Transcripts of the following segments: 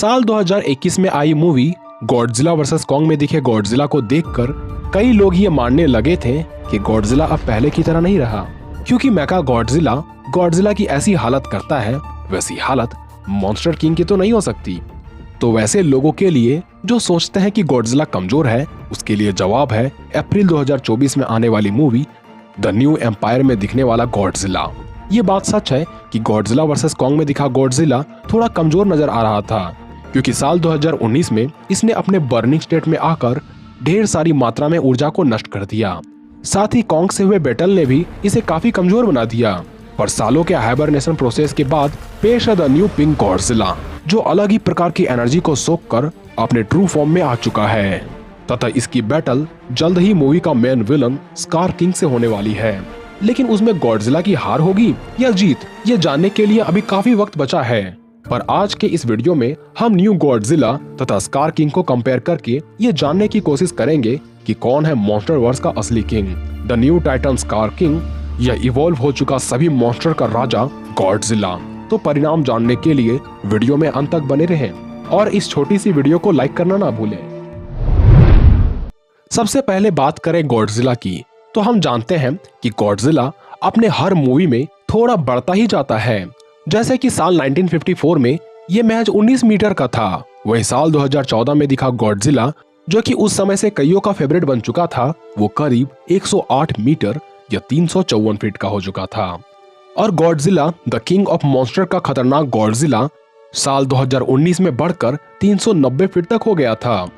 साल 2021 में आई movie Godzilla versus Kong में दिखे गॉडजिला को देखकर कई लोग ये मानने लगे थे कि गॉडजिला अब पहले की तरह नहीं रहा, क्योंकि मेका गॉडजिला की ऐसी हालत करता है वैसी हालत मॉन्स्टर किंग की तो नहीं हो सकती। तो वैसे लोगों के लिए जो सोचते हैं कि गॉडजिला कमजोर है, उसके लिए जवाब है अप्रैल 2024 में आने वाली मूवी द न्यू एम्पायर में दिखने वाला गॉडजिला। ये बात सच है कि गॉडजिला वर्सेस कॉन्ग में दिखा गॉडजिला थोड़ा कमजोर नजर आ रहा था, क्योंकि साल 2019 में इसने अपने बर्निंग स्टेट में आकर ढेर सारी मात्रा में ऊर्जा को नष्ट कर दिया। साथ ही कॉन्ग से हुए बैटल ने भी इसे काफी कमजोर बना दिया। पर सालों के हाइबरनेशन प्रोसेस के बाद पेश है द न्यू पिंक गॉडजिला, जो अलग ही प्रकार की एनर्जी को सोख कर अपने ट्रू फॉर्म में आ चुका है तथा इसकी बैटल जल्द ही मूवी का मेन विलन स्कार किंग से होने वाली है। लेकिन उसमें गॉडजिला की हार होगी या जीत, ये जानने के लिए अभी काफी वक्त बचा है। पर आज के इस वीडियो में हम न्यू गॉडजिला तथा स्कार किंग को कंपेयर करके ये जानने की कोशिश करेंगे कि कौन है मॉन्स्टर वर्स का असली king, the new Titan scar king या इवॉल्व हो चुका सभी मॉन्स्टर का राजा गॉडजिला। तो परिणाम जानने के लिए वीडियो में अंत तक बने रहें और इस छोटी सी वीडियो को लाइक करना ना भूलें। सबसे पहले बात करें गॉडजिला की, तो हम जानते हैं कि गॉडजिला अपने हर मूवी में थोड़ा बढ़ता ही जाता है। जैसे कि साल 1954 में ये महज 19 मीटर का था, वहीं साल 2014 में दिखा गॉडजिला, जो कि उस समय से कईयों का फेवरेट बन चुका था, वो करीब 108 मीटर या 354 फीट का हो चुका था। और Godzilla the king of monster का खतरनाक गॉडजिला साल 2019 में बढ़कर 390 फीट तक हो गया था।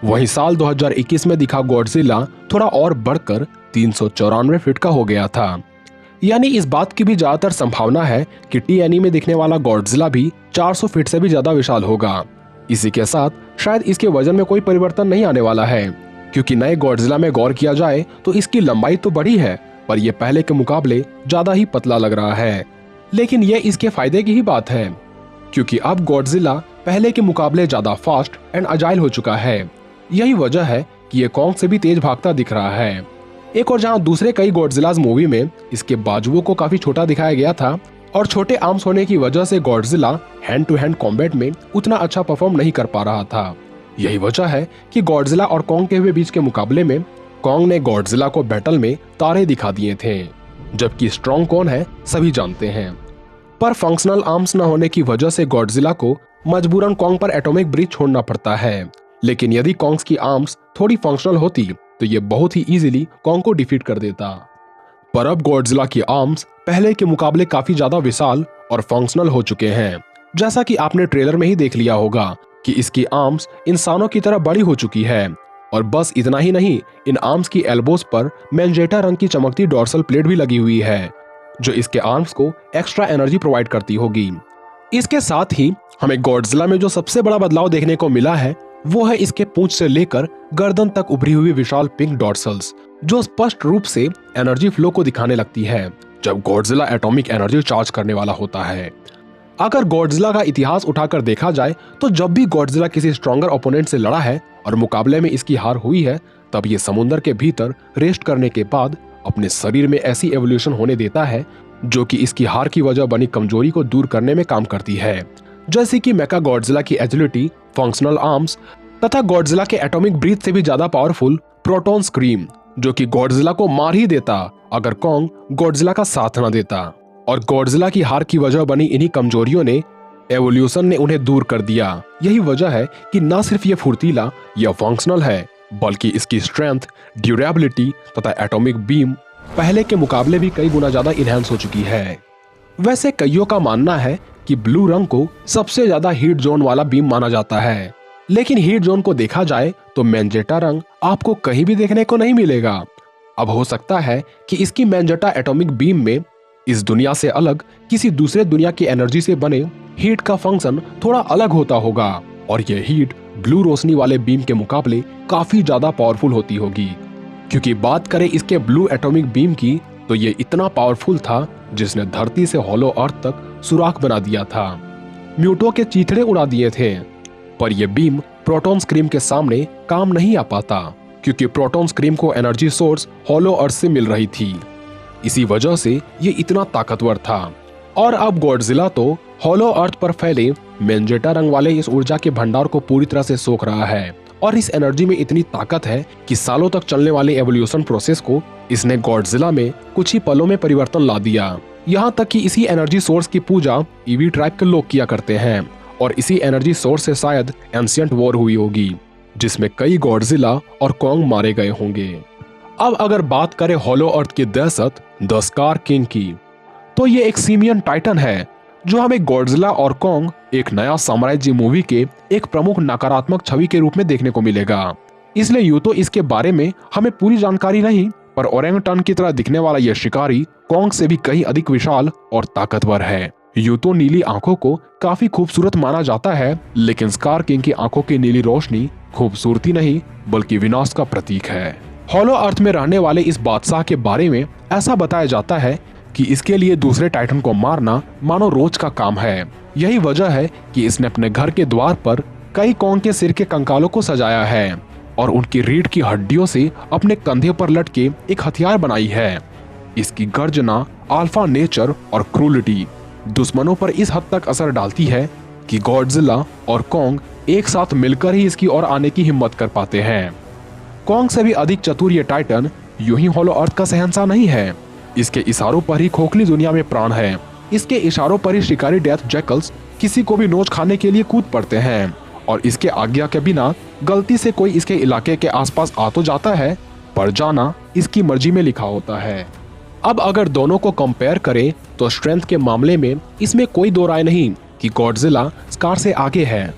वहीं साल 2021 में दिखा गॉडजिला थोड़ा और बढ़कर 394 फीट का हो गया था। यानी इस बात की भी ज्यादातर संभावना है कि टी में दिखने वाला गॉडजिला भी 400 फीट से भी ज्यादा विशाल होगा। इसी के साथ शायद इसके वजन में कोई परिवर्तन नहीं आने वाला है, क्योंकि नए गॉडजिला में गौर किया जाए तो इसकी लंबाई तो बढ़ी है, पर यह पहले के मुकाबले ज्यादा ही पतला लग रहा है। लेकिन यह इसके फायदे की ही बात है, क्योंकि अब गॉडजिला पहले के मुकाबले ज्यादा फास्ट एंड अजाइल हो चुका है। यही वजह है कि ये कॉन्ग से भी तेज भागता दिख रहा है। एक और जहां दूसरे कई गॉडजिलास मूवी में इसके बाजुओं को काफी छोटा दिखाया गया था और छोटे आर्म्स होने की वजह से Godzilla hand to hand combat में उतना अच्छा परफॉर्म नहीं कर पा रहा था। यही वजह है कि गॉडजिला और कॉन्ग के हुए बीच के मुकाबले में कॉन्ग ने गॉडजिला को बैटल में तारे दिखा दिए थे, जबकि स्ट्रॉन्ग कौन है सभी जानते हैं। पर फंक्शनल आर्म्स न होने की वजह से गॉडजिला को मजबूरन कॉन्ग पर एटॉमिक ब्रीथ छोड़ना पड़ता है। लेकिन यदि कॉन्ग्स की आर्म्स थोड़ी फंक्शनल होती तो ये बहुत ही इजीली कॉन्ग को डिफीट कर देता। पर अब गॉडजिला की आर्म्स पहले के मुकाबले काफी ज्यादा विशाल और फंक्शनल हो चुके हैं। जैसा कि आपने ट्रेलर में ही देख लिया होगा कि इसकी आर्म्स इंसानों की तरह बड़ी हो चुकी है। और बस इतना ही नहीं, इन आर्म्स की एल्बोज पर मैजेंटा रंग की चमकती डोर्सल प्लेट भी लगी हुई है, जो इसके आर्म्स को एक्स्ट्रा एनर्जी प्रोवाइड करती होगी। इसके साथ ही हमें गॉडजिला में जो सबसे बड़ा बदलाव देखने को मिला है वो है इसके पूंछ से लेकर गर्दन तक उभरी हुई विशाल पिंक डॉर्सल्स, जो स्पष्ट रूप से एनर्जी फ्लो को दिखाने लगती है जब गॉडजिला एटॉमिक एनर्जी चार्ज करने वाला होता है। अगर गॉडजिला का इतिहास उठाकर देखा जाए तो जब भी गॉडजिला किसी स्ट्रॉन्गर ओपोनेंट से लड़ा है और मुकाबले में इसकी हार हुई है, तब ये समुद्र के भीतर रेस्ट करने के बाद अपने शरीर में ऐसी एवोल्यूशन होने देता है जो कि इसकी हार की वजह बनी कमजोरी को दूर करने में काम करती है। जैसे कि मेका गॉडजिला की एजिलिटी, फंक्शनल आर्म्स तथा गॉडजिला के एटॉमिक ब्रीथ से भी ज्यादा पावरफुल प्रोटॉन स्क्रीम, जो कि गॉडजिला को मार ही देता अगर कॉन्ग गॉडजिला का साथ न देता। और गॉडजिला की हार की वजह बनी इन्हीं कमजोरियों ने, एवोल्यूशन ने उन्हें दूर कर दिया। यही वजह है कि न सिर्फ ये फुर्तीला या फंक्शनल है, बल्कि इसकी स्ट्रेंथ, ड्यूरेबिलिटी तथा एटॉमिक बीम पहले के मुकाबले भी कई गुना ज्यादा इनहेंस हो चुकी है। वैसे कईयों का मानना है कि ब्लू रंग को सबसे ज्यादा हीट जोन वाला बीम माना जाता है, लेकिन हीट जोन को देखा जाए तो मैजेंटा रंग आपको कहीं भी देखने को नहीं मिलेगा। अब हो सकता है कि इसकी मैजेंटा एटॉमिक बीम में इस दुनिया से अलग किसी दूसरे दुनिया की एनर्जी से बने हीट का फंक्शन थोड़ा अलग होता होगा और यह हीट ब्लू रोशनी वाले बीम के मुकाबले काफी ज्यादा पावरफुल होती होगी। क्योंकि बात करें इसके ब्लू एटॉमिक बीम की तो ये इतना पावरफुल था जिसने धरती से हॉलो अर्थ तक सुराख बना दिया था, म्यूटो के चीथड़े उड़ा दिए थे। पर यह बीम प्रोटॉन स्क्रीम के सामने काम नहीं आ पाता, क्योंकि प्रोटॉन स्क्रीम को एनर्जी सोर्स हॉलो अर्थ से मिल रही थी। इसी वजह से ये इतना ताकतवर था। और अब गॉडजिला तो हॉलो अर्थ पर फैले मेंजेटा रंग वाले इस ऊर्जा के भंडार को पूरी तरह से सोख रहा है और इस एनर्जी में इतनी ताकत है कि सालों तक चलने वाले एवोल्यूशन प्रोसेस को इसने गॉडजिला में कुछ ही पलों में परिवर्तन ला दिया। यहाँ तक कि इसी एनर्जी सोर्स की पूजा ईवी ट्राइब के लोग किया करते हैं और इसी एनर्जी सोर्स से शायद एंशिएंट वॉर हुई होगी जिसमें कई गॉडजिला और कॉन्ग मारे गए होंगे। अब अगर बात करें हॉलो अर्थ की दहशत द स्कार किंग की, तो ये एक सीमियन टाइटन है जो हमें गॉडजिला और कॉन्ग एक नया साम्राज्य मूवी के एक प्रमुख नकारात्मक छवि के रूप में देखने को मिलेगा। इसलिए यूं तो इसके बारे में हमें पूरी जानकारी नहीं, पर ओरेंगटन की तरह दिखने वाला यह शिकारी कॉन्ग से भी कहीं अधिक विशाल और ताकतवर है। यूं तो नीली आंखों को काफी खूबसूरत माना जाता है, लेकिन स्कार किंग की आंखों की नीली रोशनी खूबसूरती नहीं बल्कि विनाश का प्रतीक है। हॉलो अर्थ में रहने वाले इस बादशाह के बारे में ऐसा बताया जाता है कि इसके लिए दूसरे टाइटन को मारना मानो रोज का काम है। यही वजह है कि इसने अपने घर के द्वार पर कई कॉन्ग के सिर के कंकालों को सजाया है और उनकी रीढ़ की हड्डियों से अपने कंधे पर लटके एक हथियार बनाई है। इसकी गर्जना, अल्फा नेचर और क्रूलिटी दुश्मनों पर इस हद तक असर डालती है कि गॉडजिला और कॉन्ग एक साथ मिलकर ही इसकी ओर आने की हिम्मत कर पाते हैं। कॉन्ग से भी अधिक चतुर ये टाइटन यूं ही हॉलो अर्थ का शहंशाह नहीं है। इसके इशारों पर ही खोखली दुनिया में प्राण है। इसके इशारों पर ही शिकारी डेथ जैकल्स किसी को भी नोच खाने के लिए कूद पड़ते हैं और इसके आज्ञा के बिना गलती से कोई इसके इलाके के आसपास आ तो जाता है, पर जाना इसकी मर्जी में लिखा होता है। अब अगर दोनों को कंपेयर करें तो स्ट्रेंथ के मामले में इसमें कोई दो राय नहीं कि गॉडजिला स्कार से आगे है।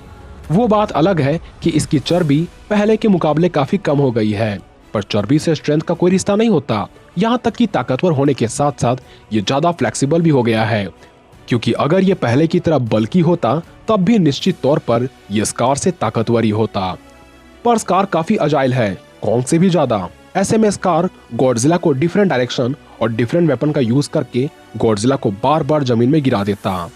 वो बात अलग है कि इसकी चर्बी पहले के मुकाबले काफी कम हो गई है, पर चर्बी से स्ट्रेंथ का कोई रिश्ता नहीं होता। यहाँ तक कि ताकतवर होने के साथ साथ ये ज्यादा फ्लेक्सिबल भी हो गया है, क्योंकि अगर ये पहले की तरह बल्कि होता तब भी निश्चित तौर पर ये स्कार से ताकतवर ही होता। पर स्कार काफी अजाइल है, कॉन्ग से भी ज्यादा। ऐसे में स्कार गॉडजिला को डिफरेंट डायरेक्शन और डिफरेंट वेपन का यूज करके गॉडजिला को बार बार जमीन में गिरा देता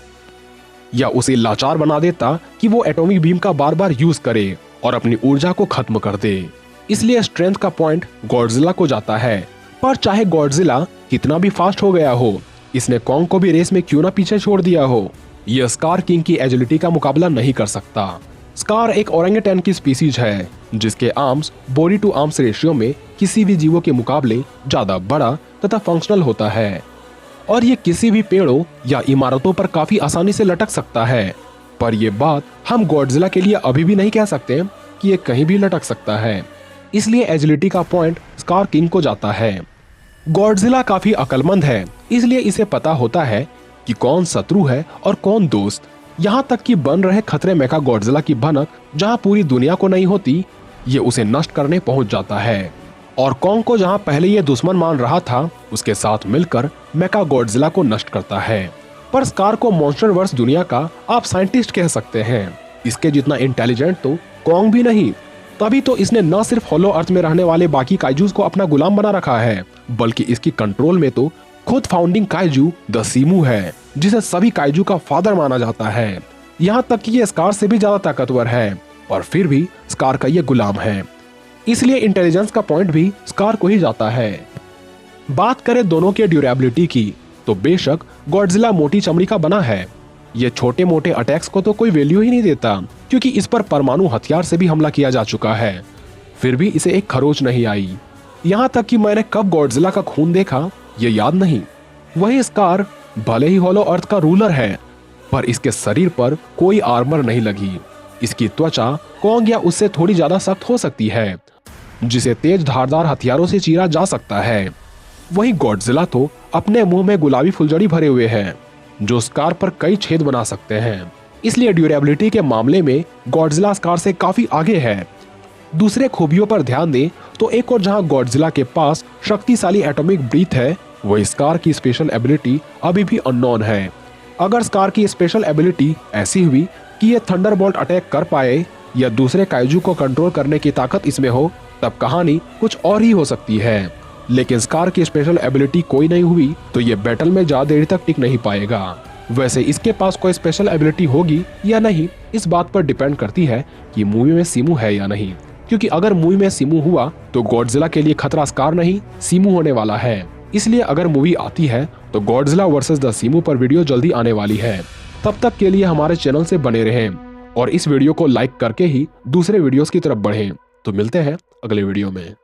या उसे लाचार बना देता कि वो एटॉमिक बीम का बार बार यूज करे और अपनी ऊर्जा को खत्म कर दे। इसलिए स्ट्रेंथ का पॉइंट गॉडजिला को जाता है। पर चाहे गॉडजिला कितना भी फास्ट हो गया हो, इसने कॉन्ग को भी रेस में क्यों ना पीछे छोड़ दिया हो, यह स्कार किंग की एजिलिटी का मुकाबला नहीं कर सकता। स्कार एक ओरेंगेटन की स्पीसीज है जिसके arms body to arms ratio में किसी भी जीवों के मुकाबले ज्यादा बड़ा तथा फंक्शनल होता है और ये किसी भी पेड़ों या इमारतों पर काफी आसानी से लटक सकता है। पर यह बात हम गॉडजिला के लिए अभी भी नहीं कह सकते कि ये कहीं भी लटक सकता है। इसलिए एजिलिटी का पॉइंट स्कार किंग को जाता है। गॉडजिला काफी अक्लमंद है, इसलिए इसे पता होता है कि कौन शत्रु है और कौन दोस्त। यहाँ तक कि बन रहे खतरे मेका गॉडजिला की भनक जहाँ पूरी दुनिया को नहीं होती, ये उसे नष्ट करने पहुंच जाता है और कॉन्ग को जहाँ पहले ये दुश्मन मान रहा था उसके साथ मिलकर मेका गॉडजिला को नष्ट करता है। पर स्कार को मॉन्स्टर वर्स दुनिया का आप साइंटिस्ट कह सकते हैं। इसके जितना इंटेलिजेंट तो कॉन्ग भी नहीं। तभी तो इसने न सिर्फ हॉलो अर्थ में रहने वाले बाकी काइजूस को अपना गुलाम बना रखा है, बल्कि इसकी कंट्रोल में तो खुद फाउंडिंग काइजू द सीमू है, जिसे सभी काइजू का फादर माना जाता है। यहाँ तक कि ये स्कार से भी ज्यादा ताकतवर है, पर फिर भी स्कार का ये गुलाम है। इसलिए इंटेलिजेंस का पॉइंट भी स्कार को ही जाता है। बात करें दोनों के ड्यूरेबिलिटी की, तो बेशक गॉडजिला मोटी चमड़ी का बना है। ये छोटे मोटे अटैक्स को तो कोई वैल्यू ही नहीं देता, क्योंकि इस पर परमाणु हथियार से भी हमला किया जा चुका है। फिर भी इसे एक खरोच नहीं आई। यहाँ तक कि मैंने कब गॉडजिला का खून देखा ये याद नहीं। वही स्कार भले ही हॉलो अर्थ का रूलर है, पर इसके शरीर पर कोई आर्मर नहीं लगी। इसकी त्वचा कॉन्ग या उससे थोड़ी ज्यादा सख्त हो सकती है, जिसे तेज धारदार हथियारों से चीरा जा सकता है। वही गॉडजिला तो अपने मुंह में गुलाबी फुलझड़ी भरे हुए हैं, जो स्कार पर कई छेद बना सकते हैं। इसलिए ड्यूरेबिलिटी के मामले में गॉडजिला स्कार से काफी आगे है। दूसरे खूबियों पर ध्यान दें तो एक और जहां गॉडजिला के पास शक्तिशाली एटॉमिक ब्रीथ है, वही स्कार की स्पेशल एबिलिटी अभी भी अननोन है। अगर स्कार की स्पेशल एबिलिटी ऐसी हुई कि ये थंडरबोल्ट अटैक कर पाए या दूसरे काइजू को कंट्रोल करने की ताकत इसमें हो, तब कहानी कुछ और ही हो सकती है। लेकिन स्कार की स्पेशल एबिलिटी कोई नहीं हुई तो ये बैटल में ज्यादा देर तक टिक नहीं पाएगा। वैसे इसके पास कोई स्पेशल एबिलिटी होगी या नहीं, इस बात पर डिपेंड करती है कि मूवी में सीमू है या नहीं, क्योंकि अगर मूवी में सीमू हुआ तो गॉडजिला के लिए खतरा स्कार नहीं सीमू होने वाला है। इसलिए अगर मूवी आती है तो गॉडजिला वर्सेस द सीमू पर वीडियो जल्दी आने वाली है। तब तक के लिए हमारे चैनल से बने रहें और इस वीडियो को लाइक करके ही दूसरे वीडियोस की तरफ बढ़ें। तो मिलते हैं अगले वीडियो में।